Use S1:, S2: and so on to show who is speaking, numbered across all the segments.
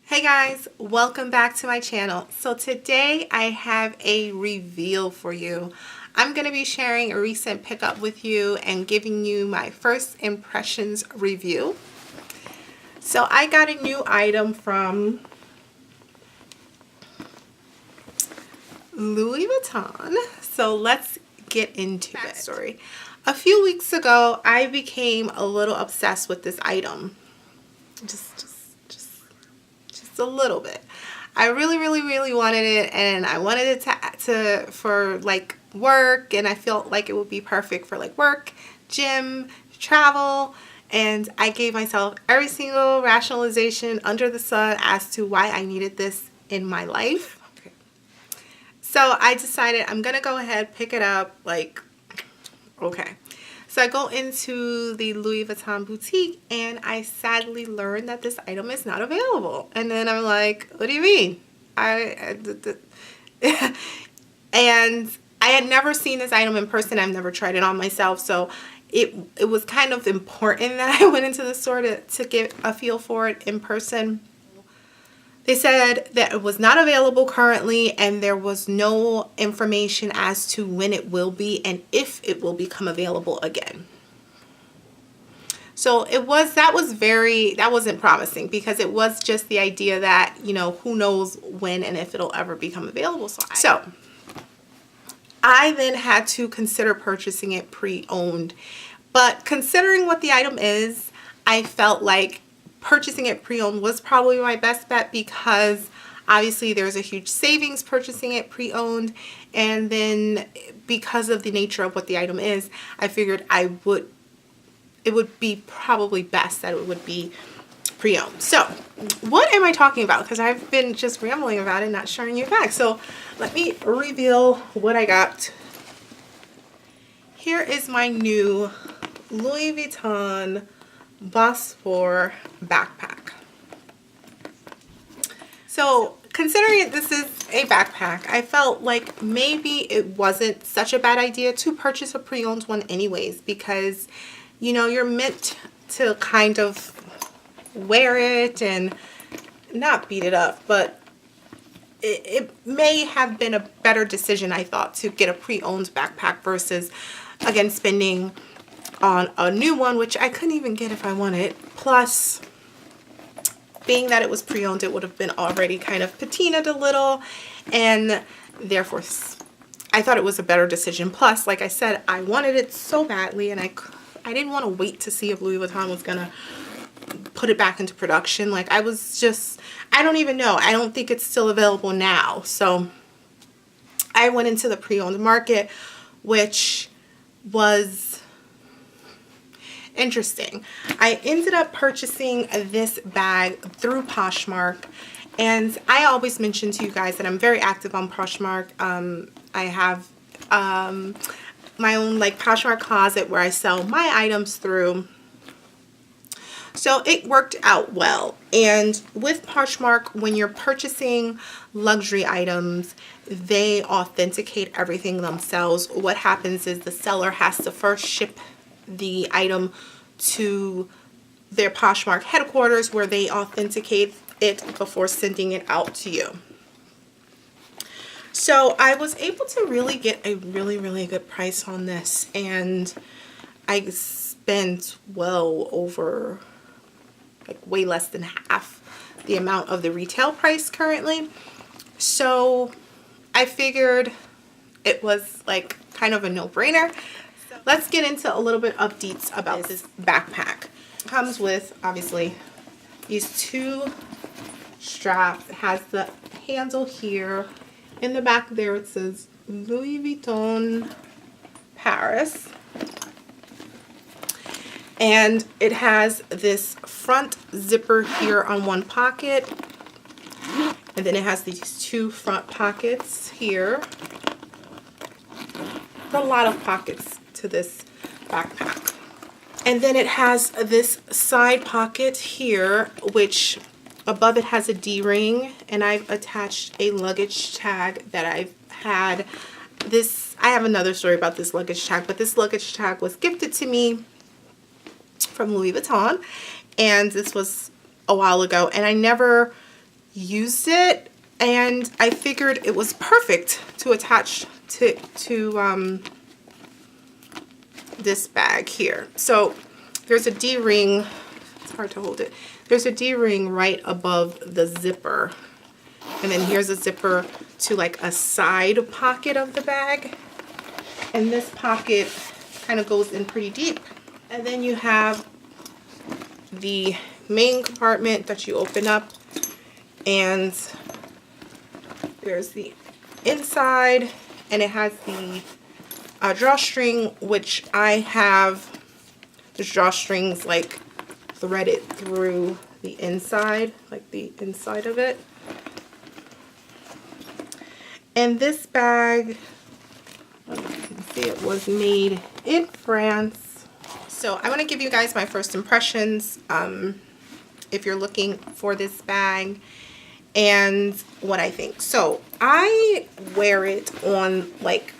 S1: Hey guys, welcome back to my channel. So today I have a reveal for you. I'm going to be sharing a recent pickup with you and giving you my first impressions review. So I got a new item from Louis Vuitton. So let's get into it. Story. A few weeks ago, I became a little obsessed with this item. Just a little bit. I really wanted it, and I wanted it for like work, and I felt like it would be perfect for like work, gym, travel, and I gave myself every single rationalization under the sun as to why I needed this in my life. Okay. So I decided I'm gonna go ahead, pick it up, like, okay. So I go into the Louis Vuitton boutique and I sadly learned that this item is not available. And then I'm like, what do you mean? And I had never seen this item in person. I've never tried it on myself. So it was kind of important that I went into the store to get a feel for it in person. They said that it was not available currently, and there was no information as to when it will be and if it will become available again. So that wasn't promising, because it was just the idea that, you know, who knows when and if it'll ever become available. So I then had to consider purchasing it pre-owned. But considering what the item is, I felt like purchasing it pre-owned was probably my best bet, because obviously there's a huge savings purchasing it pre-owned, and then because of the nature of what the item is, I figured it would be probably best that it would be pre-owned. So what am I talking about? Because I've been just rambling about it, not showing you back. So let me reveal what I got. Here is my new Louis Vuitton Bosphore backpack. So considering this is a backpack, I felt like maybe it wasn't such a bad idea to purchase a pre-owned one anyways, because, you know, you're meant to kind of wear it and not beat it up, but it may have been a better decision, I thought, to get a pre-owned backpack versus, again, spending on a new one, which I couldn't even get if I wanted. Plus, being that it was pre-owned, it would have been already kind of patinaed a little, and therefore I thought it was a better decision. Plus, like I said, I wanted it so badly, and I didn't want to wait to see if Louis Vuitton was gonna put it back into production. Like, I don't even know. I don't think it's still available now. So I went into the pre-owned market, which was interesting. I ended up purchasing this bag through Poshmark, and I always mention to you guys that I'm very active on Poshmark. I have my own like Poshmark closet where I sell my items through. So it worked out well. And with Poshmark, when you're purchasing luxury items, they authenticate everything themselves. What happens is the seller has to first ship the item to their Poshmark headquarters, where they authenticate it before sending it out to you. So I was able to really get a really good price on this, and I spent well over, like, way less than half the amount of the retail price currently. So I figured it was like kind of a no-brainer. Let's get into a little bit of deets about this backpack. It comes with, obviously, these two straps. It has the handle here. In the back there it says Louis Vuitton Paris. And it has this front zipper here on one pocket. And then it has these two front pockets here. A lot of pockets to this backpack. And then it has this side pocket here, which above it has a D-ring, and I've attached a luggage tag that I've had. I have another story about this luggage tag, but this luggage tag was gifted to me from Louis Vuitton, and this was a while ago, and I never used it, and I figured it was perfect to attach to this bag here. So there's a D-ring, it's hard to hold it. There's a D-ring right above the zipper. And then here's a zipper to like a side pocket of the bag. And this pocket kind of goes in pretty deep. And then you have the main compartment that you open up, and there's the inside, and it has the drawstring, which I have the drawstrings like threaded through the inside, like the inside of it. And this bag, as you can see, it was made in France. So I want to give you guys my first impressions if you're looking for this bag and what I think. So I wear it on, like,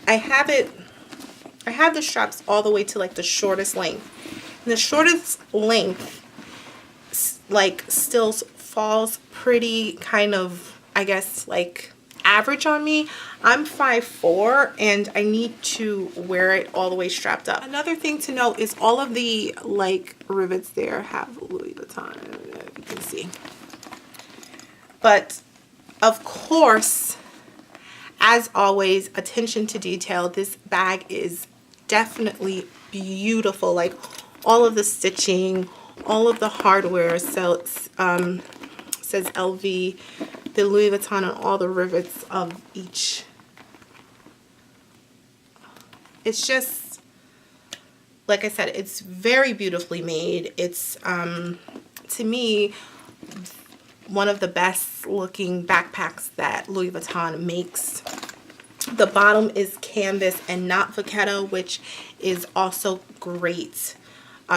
S1: I have the straps all the way to like the shortest length. And the shortest length like still falls pretty kind of, I guess, like average on me. I'm 5'4" and I need to wear it all the way strapped up. Another thing to note is all of the like rivets there have Louis Vuitton, you can see. But of course, as always, attention to detail. This bag is definitely beautiful. Like all of the stitching, all of the hardware says LV, the Louis Vuitton, and all the rivets of each. It's just, like I said, it's very beautifully made. It's, to me, one of the best looking backpacks that Louis Vuitton makes. The bottom is canvas and not vachetta, which is also great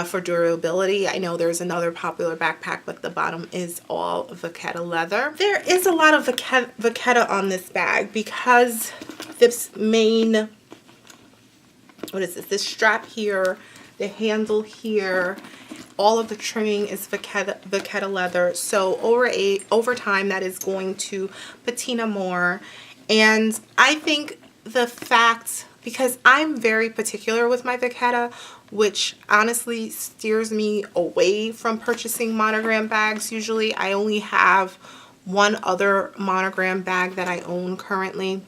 S1: for durability. I know there's another popular backpack, but the bottom is all vachetta leather. There is a lot of vachetta on this bag because this main, what is this? This strap here, the handle here, all of the trimming is vachetta leather. So over time, that is going to patina more. And I think the fact, because I'm very particular with my vachetta, which honestly steers me away from purchasing monogram bags. Usually I only have one other monogram bag that I own currently.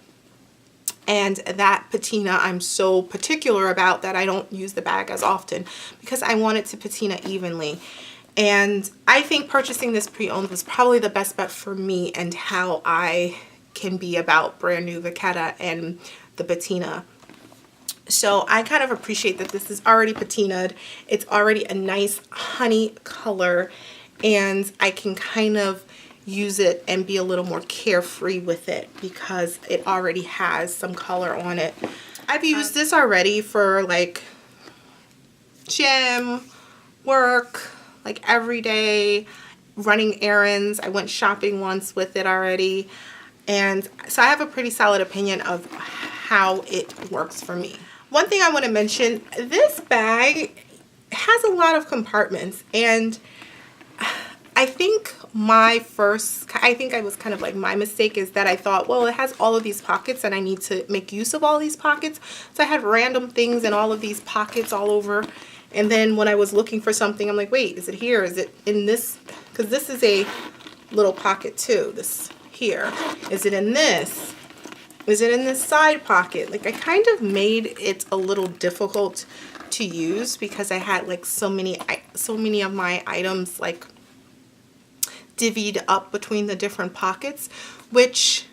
S1: And that patina I'm so particular about that I don't use the bag as often because I want it to patina evenly. And I think purchasing this pre-owned was probably the best bet for me and how I can be about brand new vachetta and the patina. So I kind of appreciate that this is already patinaed. It's already a nice honey color, and I can kind of use it and be a little more carefree with it because it already has some color on it. I've used this already for like gym, work, like every day, running errands. I went shopping once with it already. And so I have a pretty solid opinion of how it works for me. One thing I want to mention, this bag has a lot of compartments, and I think it was kind of like my mistake is that I thought, well, it has all of these pockets and I need to make use of all these pockets. So I had random things in all of these pockets all over. And then when I was looking for something, I'm like, wait, is it here? Is it in this? Because this is a little pocket too, this here. Is it in this? Is it in this side pocket? Like I kind of made it a little difficult to use because I had like so many of my items like divvied up between the different pockets, which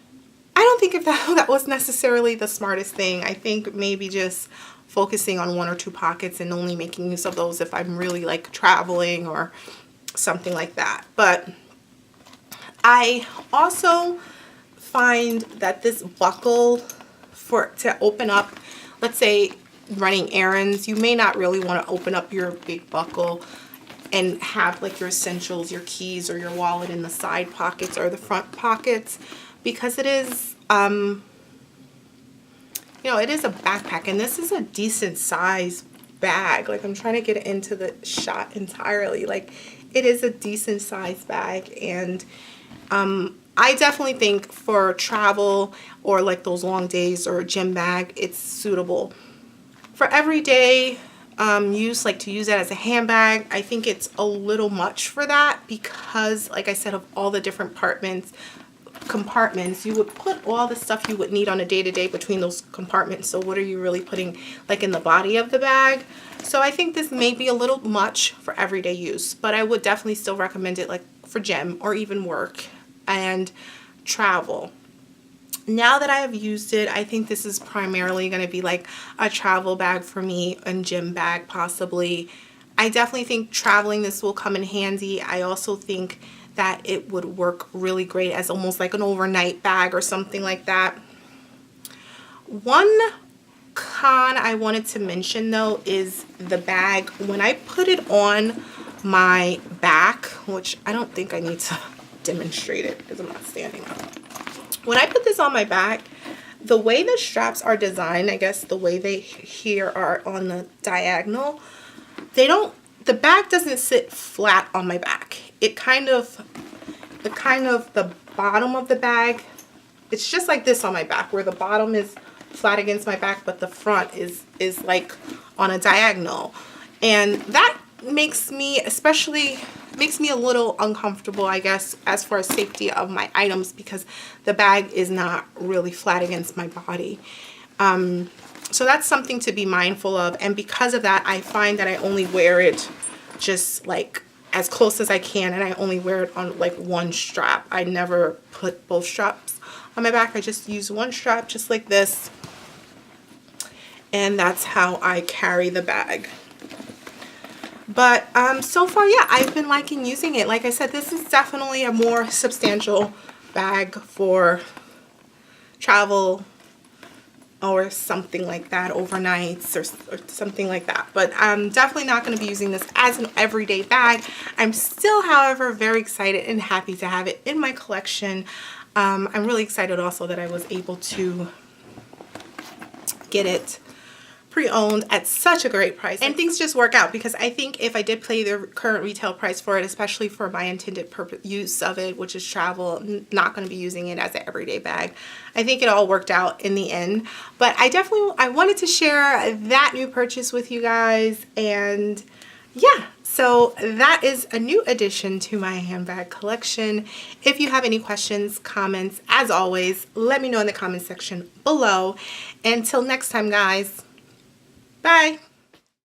S1: I don't think that was necessarily the smartest thing. I think maybe just focusing on one or two pockets and only making use of those if I'm really like traveling or something like that. But I also find that this buckle to open up, let's say running errands, you may not really want to open up your big buckle and have like your essentials, your keys, or your wallet in the side pockets or the front pockets, because it is, you know, it is a backpack, and this is a decent size bag. Like I'm trying to get it into the shot entirely. Like it is a decent size bag, and I definitely think for travel or like those long days or a gym bag, it's suitable. For everyday use, like to use it as a handbag, I think it's a little much for that because, like I said, of all the different compartments, you would put all the stuff you would need on a day-to-day between those compartments. So what are you really putting like in the body of the bag? So I think this may be a little much for everyday use, but I would definitely still recommend it like for gym or even work and travel. Now that I have used it, I think this is primarily going to be like a travel bag for me, and gym bag possibly. I definitely think traveling this will come in handy. I also think that it would work really great as almost like an overnight bag or something like that. One con I wanted to mention though is the bag. When I put it on my back, which I don't think I need to demonstrate it because I'm not standing up. When I put this on my back, the way the straps are designed, I guess the way they here are on the diagonal, the bag doesn't sit flat on my back. The bottom of the bag, it's just like this on my back, where the bottom is flat against my back, but the front is like on a diagonal. And that makes me a little uncomfortable, I guess, as far as safety of my items, because the bag is not really flat against my body. So that's something to be mindful of. And because of that, I find that I only wear it just like as close as I can, and I only wear it on like one strap. I never put both straps on my back. I just use one strap just like this, and that's how I carry the bag. But so far, yeah, I've been liking using it. Like I said, this is definitely a more substantial bag for travel or something like that, overnights or something like that. But I'm definitely not going to be using this as an everyday bag. I'm still, however, very excited and happy to have it in my collection. I'm really excited also that I was able to get it pre-owned at such a great price, and things just work out, because I think if I did pay the current retail price for it, especially for my intended use of it, which is travel, I'm not going to be using it as an everyday bag. I think it all worked out in the end. But I wanted to share that new purchase with you guys, and yeah, so that is a new addition to my handbag collection. If you have any questions, comments, as always, let me know in the comment section below. Until next time, guys. Bye.